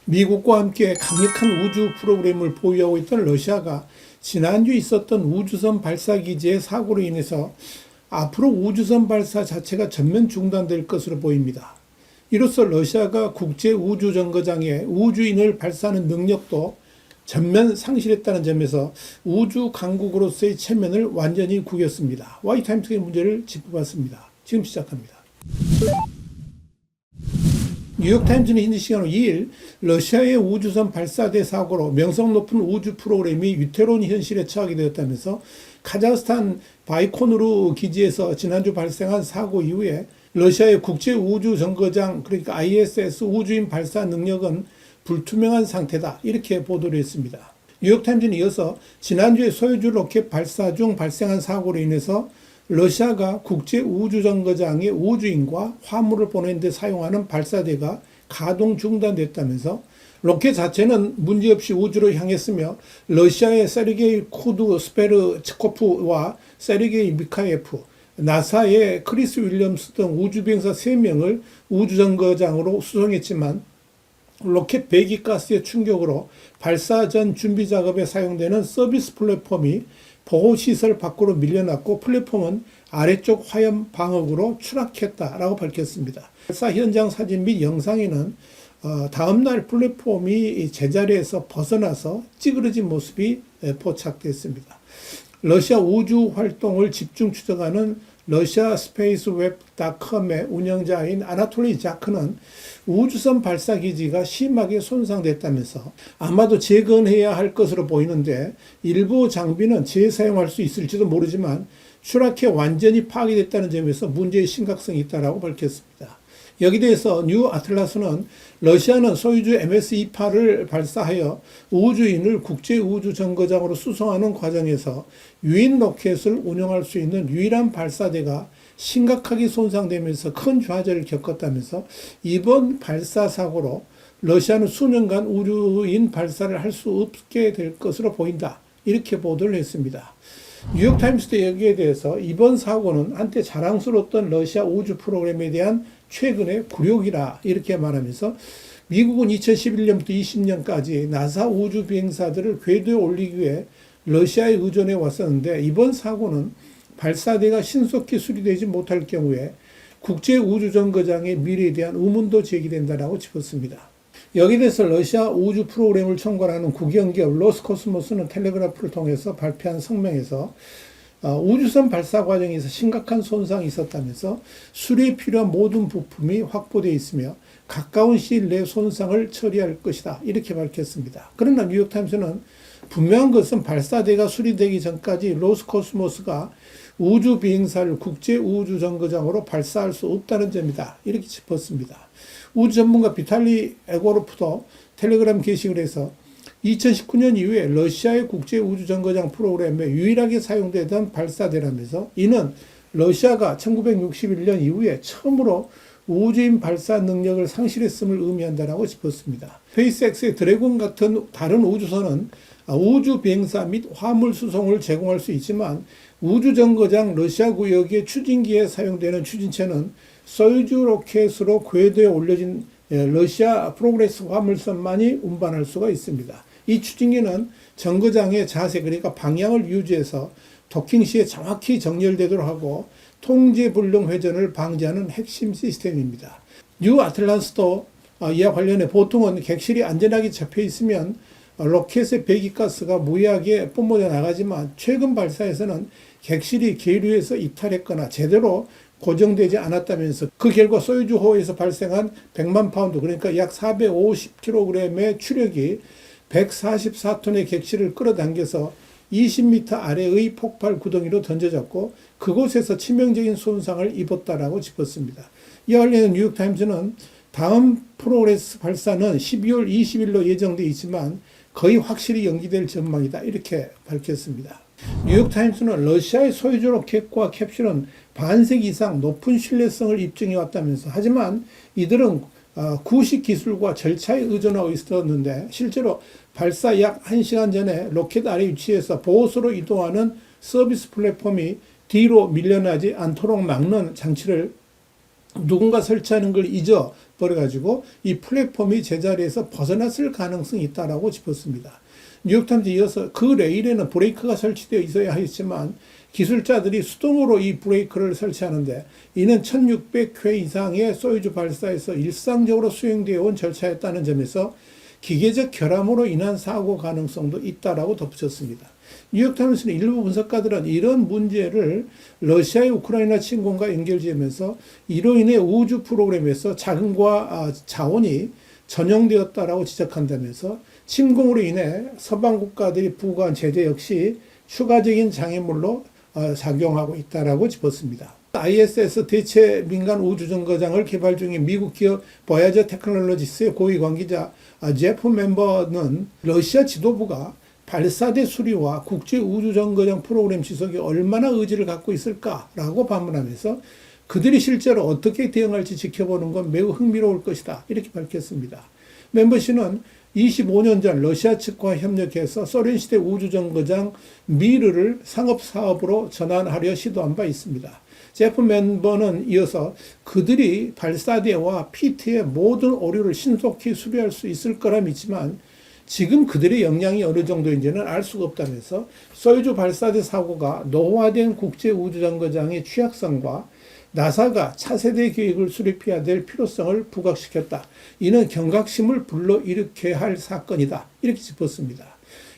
미국과 함께 강력한 우주 프로그램을 보유하고 있던 러시아가 지난주 있었던 우주선 발사 기지의 사고로 인해서 앞으로 우주선 발사 자체가 전면 중단될 것으로 보입니다. 이로써 러시아가 국제 우주 정거장에 우주인을 발사하는 능력도 전면 상실했다는 점에서 우주 강국으로서의 체면을 완전히 구겼습니다. Y타임스의 문제를 짚어봤습니다. 지금 시작합니다. 뉴욕타임즈는 현지 시간으로 2일 러시아의 우주선 발사대 사고로 명성 높은 우주 프로그램이 위태로운 현실에 처하게 되었다면서 카자흐스탄 바이코누르 기지에서 지난주 발생한 사고 이후에 러시아의 국제 우주 정거장 그러니까 ISS 우주인 발사 능력은 불투명한 상태다 이렇게 보도를 했습니다. 뉴욕타임즈는 이어서 지난주에 소유주 로켓 발사 중 발생한 사고로 인해서 러시아가 국제 우주 정거장에 우주인과 화물을 보내는 데 사용하는 발사대가 가동 중단됐다면서 로켓 자체는 문제없이 우주로 향했으며 러시아의 세르게이 쿠드스페르츠코프와 세르게이 미카예프, 나사의 크리스 윌리엄스 등 우주비행사 3명을 우주정거장으로 수송했지만 로켓 배기가스의 충격으로 발사 전 준비 작업에 사용되는 서비스 플랫폼이 보호시설 밖으로 밀려났고 플랫폼은 아래쪽 화염 방어구로 추락했다라고 밝혔습니다. 발사 현장 사진 및 영상에는 다음날 플랫폼이 제자리에서 벗어나서 찌그러진 모습이 포착됐습니다. 러시아 우주 활동을 집중 추적하는 러시아 스페이스웹.com의 운영자인 아나톨리 자크는 우주선 발사 기지가 심하게 손상됐다면서 아마도 재건해야 할 것으로 보이는데 일부 장비는 재사용할 수 있을지도 모르지만 추락해 완전히 파괴됐다는 점에서 문제의 심각성이 있다고 밝혔습니다. 여기 대해서 뉴 아틀라스는 러시아는 소유주 MS-28을 발사하여 우주인을 국제 우주 정거장으로 수송하는 과정에서 유인 로켓을 운영할 수 있는 유일한 발사대가 심각하게 손상되면서 큰 좌절을 겪었다면서 이번 발사 사고로 러시아는 수년간 우주인 발사를 할 수 없게 될 것으로 보인다. 이렇게 보도를 했습니다. 뉴욕타임스도 여기에 대해서 이번 사고는 한때 자랑스러웠던 러시아 우주 프로그램에 대한 최근의 굴욕이라 이렇게 말하면서 미국은 2011년부터 20년까지 나사 우주 비행사들을 궤도에 올리기 위해 러시아에 의존해 왔었는데 이번 사고는 발사대가 신속히 수리되지 못할 경우에 국제 우주 정거장의 미래에 대한 의문도 제기된다라고 짚었습니다. 여기에 대해서 러시아 우주 프로그램을 총괄하는 국영기업 로스코스모스는 텔레그라프를 통해서 발표한 성명에서 우주선 발사 과정에서 심각한 손상이 있었다면서 수리에 필요한 모든 부품이 확보되어 있으며 가까운 시일 내에 손상을 처리할 것이다 이렇게 밝혔습니다. 그러나 뉴욕타임스는 분명한 것은 발사대가 수리되기 전까지 로스코스모스가 우주 비행사를 국제 우주 정거장으로 발사할 수 없다는 점이다 이렇게 짚었습니다. 우주 전문가 비탈리 에고로프도 텔레그램 게시글 해서 2019년 이후에 러시아의 국제 우주 정거장 프로그램에 유일하게 사용되던 발사대라면서 이는 러시아가 1961년 이후에 처음으로 우주인 발사 능력을 상실했음을 의미한다라고 짚었습니다. 스페이스X의 드래곤 같은 다른 우주선은 우주 비행사 및 화물 수송을 제공할 수 있지만 우주 정거장 러시아 구역의 추진기에 사용되는 추진체는 소유주 로켓으로 궤도에 올려진 러시아 프로그레스 화물선만이 운반할 수가 있습니다. 이 추진기는 정거장의 자세 그러니까 방향을 유지해서 도킹 시에 정확히 정렬되도록 하고 통제 불능 회전을 방지하는 핵심 시스템입니다. 뉴 아틀란스도 이와 관련해 보통은 객실이 안전하게 잡혀 있으면 로켓의 배기가스가 무리하게 뿜어져 나가지만 최근 발사에서는 객실이 계류해서 이탈했거나 제대로 고정되지 않았다면서 그 결과 소유주호에서 발생한 100만 파운드 그러니까 약 450kg의 추력이 144톤의 객실을 끌어당겨서 20m 아래의 폭발 구덩이로 던져졌고 그곳에서 치명적인 손상을 입었다라고 짚었습니다. 이와 관련해 뉴욕타임즈는 다음 프로그레스 발사는 12월 20일로 예정되어 있지만 거의 확실히 연기될 전망이다 이렇게 밝혔습니다. 뉴욕타임스는 러시아의 소유주 로켓과 캡슐은 반세기 이상 높은 신뢰성을 입증해 왔다면서 하지만 이들은 구식 기술과 절차에 의존하고 있었는데 실제로 발사 약 1시간 전에 로켓 아래 위치해서 보호소로 이동하는 서비스 플랫폼이 뒤로 밀려나지 않도록 막는 장치를 누군가 설치하는 걸 잊어버려가지고 이 플랫폼이 제자리에서 벗어났을 가능성이 있다라고 짚었습니다. 뉴욕타임즈 이어서 그 레일에는 브레이크가 설치되어 있어야 했지만 기술자들이 수동으로 이 브레이크를 설치하는데 이는 1600회 이상의 소유주 발사에서 일상적으로 수행되어 온 절차였다는 점에서 기계적 결함으로 인한 사고 가능성도 있다라고 덧붙였습니다. 뉴욕타임스는 일부 분석가들은 이런 문제를 러시아의 우크라이나 침공과 연결지으면서 이로 인해 우주 프로그램에서 자금과 자원이 전용되었다라고 지적한다면서 침공으로 인해 서방 국가들이 부과한 제재 역시 추가적인 장애물로 작용하고 있다라고 짚었습니다. ISS 대체 민간 우주정거장을 개발 중인 미국 기업 보야저 테크놀로지스의 고위 관계자 제프 멤버는 러시아 지도부가 발사대 수리와 국제 우주정거장 프로그램 지속에 얼마나 의지를 갖고 있을까라고 반문하면서 그들이 실제로 어떻게 대응할지 지켜보는 건 매우 흥미로울 것이다 이렇게 밝혔습니다. 멤버 씨는 25년 전 러시아 측과 협력해서 소련 시대 우주정거장 미르를 상업사업으로 전환하려 시도한 바 있습니다. 제프 멤버는 이어서 그들이 발사대와 PT의 모든 오류를 신속히 수리할 수 있을 거라 믿지만 지금 그들의 역량이 어느 정도인지는 알 수가 없다면서 소유주 발사대 사고가 노후화된 국제 우주정거장의 취약성과 나사가 차세대 계획을 수립해야 될 필요성을 부각시켰다. 이는 경각심을 불러일으켜야 할 사건이다. 이렇게 짚었습니다.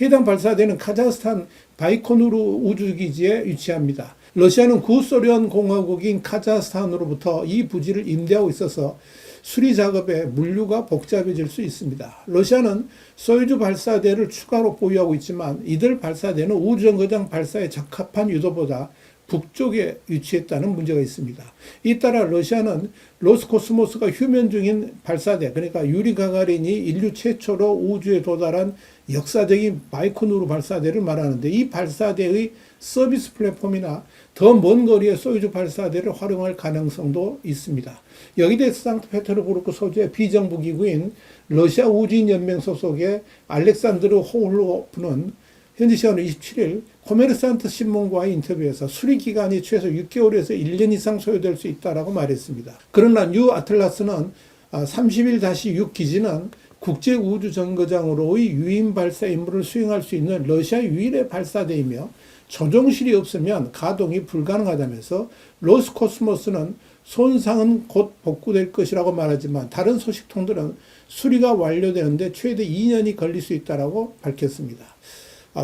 해당 발사대는 카자흐스탄 바이코누르 우주기지에 위치합니다. 러시아는 구소련 공화국인 카자흐스탄으로부터 이 부지를 임대하고 있어서 수리 작업에 물류가 복잡해질 수 있습니다. 러시아는 소유주 발사대를 추가로 보유하고 있지만 이들 발사대는 우주정거장 발사에 적합한 유도보다 북쪽에 위치했다는 문제가 있습니다. 이 따라 러시아는 로스코스모스가 휴면 중인 발사대, 그러니까 유리 가가린이 인류 최초로 우주에 도달한 역사적인 바이코누르 발사대를 말하는데 이 발사대의 서비스 플랫폼이나 더 먼 거리의 소유주 발사대를 활용할 가능성도 있습니다. 여기에 대해서 상트페테르부르크 소재의 비정부 기구인 러시아 우주인연맹 소속의 알렉산드르 호울로프는 현지 시간으로 27일 코메르산트 신문과의 인터뷰에서 수리 기간이 최소 6개월에서 1년 이상 소요될 수 있다라고 말했습니다. 그러나 뉴 아틀라스는 31-6 기지는 국제 우주 정거장으로의 유인 발사 임무를 수행할 수 있는 러시아 유일의 발사대이며 조종실이 없으면 가동이 불가능하다면서 로스코스모스는 손상은 곧 복구될 것이라고 말하지만 다른 소식통들은 수리가 완료되는데 최대 2년이 걸릴 수 있다고 밝혔습니다.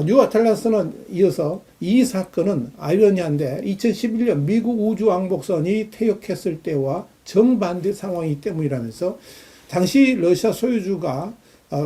뉴 아틀라스는 이어서 이 사건은 아이러니한데 2011년 미국 우주왕복선이 퇴역했을 때와 정반대 상황이기 때문이라면서 당시 러시아 소유주가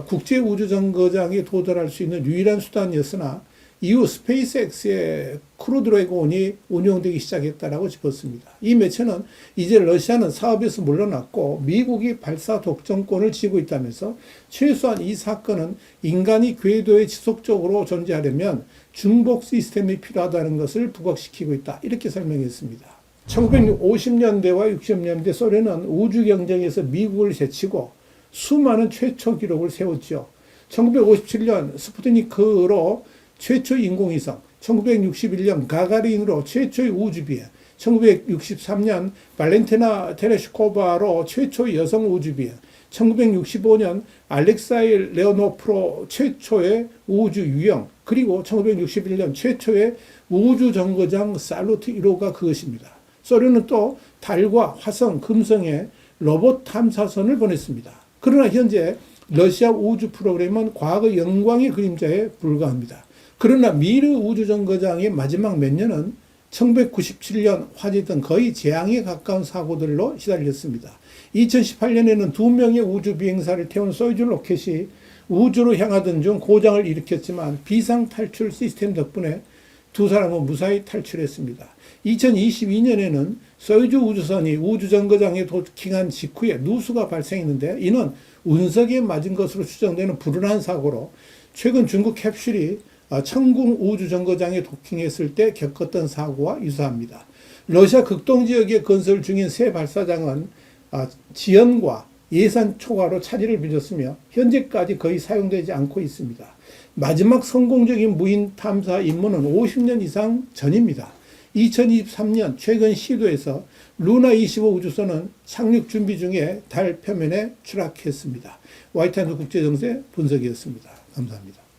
국제 우주정거장에 도달할 수 있는 유일한 수단이었으나 이후 스페이스X의 크루드래곤이 운용되기 시작했다라고 짚었습니다. 이 매체는 이제 러시아는 사업에서 물러났고 미국이 발사 독점권을 쥐고 있다면서 최소한 이 사건은 인간이 궤도에 지속적으로 존재하려면 중복 시스템이 필요하다는 것을 부각시키고 있다. 이렇게 설명했습니다. 1950년대와 60년대 소련은 우주 경쟁에서 미국을 제치고 수많은 최초 기록을 세웠죠. 1957년 스푸트니크로 최초 인공위성, 1961년 가가린으로 최초의 우주비행, 1963년 발렌티나 테레시코바로 최초의 여성 우주비행, 1965년 알렉사이 레오노프로 최초의 우주 유영, 그리고 1961년 최초의 우주정거장 살루트 1호가 그것입니다. 소련은 또 달과 화성, 금성에 로봇 탐사선을 보냈습니다. 그러나 현재 러시아 우주 프로그램은 과거 영광의 그림자에 불과합니다. 그러나 미르 우주정거장의 마지막 몇 년은 1997년 화재던 거의 재앙에 가까운 사고들로 시달렸습니다. 2018년에는 2명의 우주비행사를 태운 소유주 로켓이 우주로 향하던 중 고장을 일으켰지만 비상탈출 시스템 덕분에 두 사람은 무사히 탈출했습니다. 2022년에는 소유주 우주선이 우주정거장에 도킹한 직후에 누수가 발생했는데 이는 운석에 맞은 것으로 추정되는 불운한 사고로 최근 중국 캡슐이 청궁 우주정거장에 도킹했을 때 겪었던 사고와 유사합니다. 러시아 극동지역에 건설 중인 새 발사장은 지연과 예산 초과로 차질을 빚었으며 현재까지 거의 사용되지 않고 있습니다. 마지막 성공적인 무인 탐사 임무는 50년 이상 전입니다. 2023년 최근 시도에서 루나 25 우주선은 착륙 준비 중에 달 표면에 추락했습니다. 와이탄드 국제정세 분석이었습니다. 감사합니다.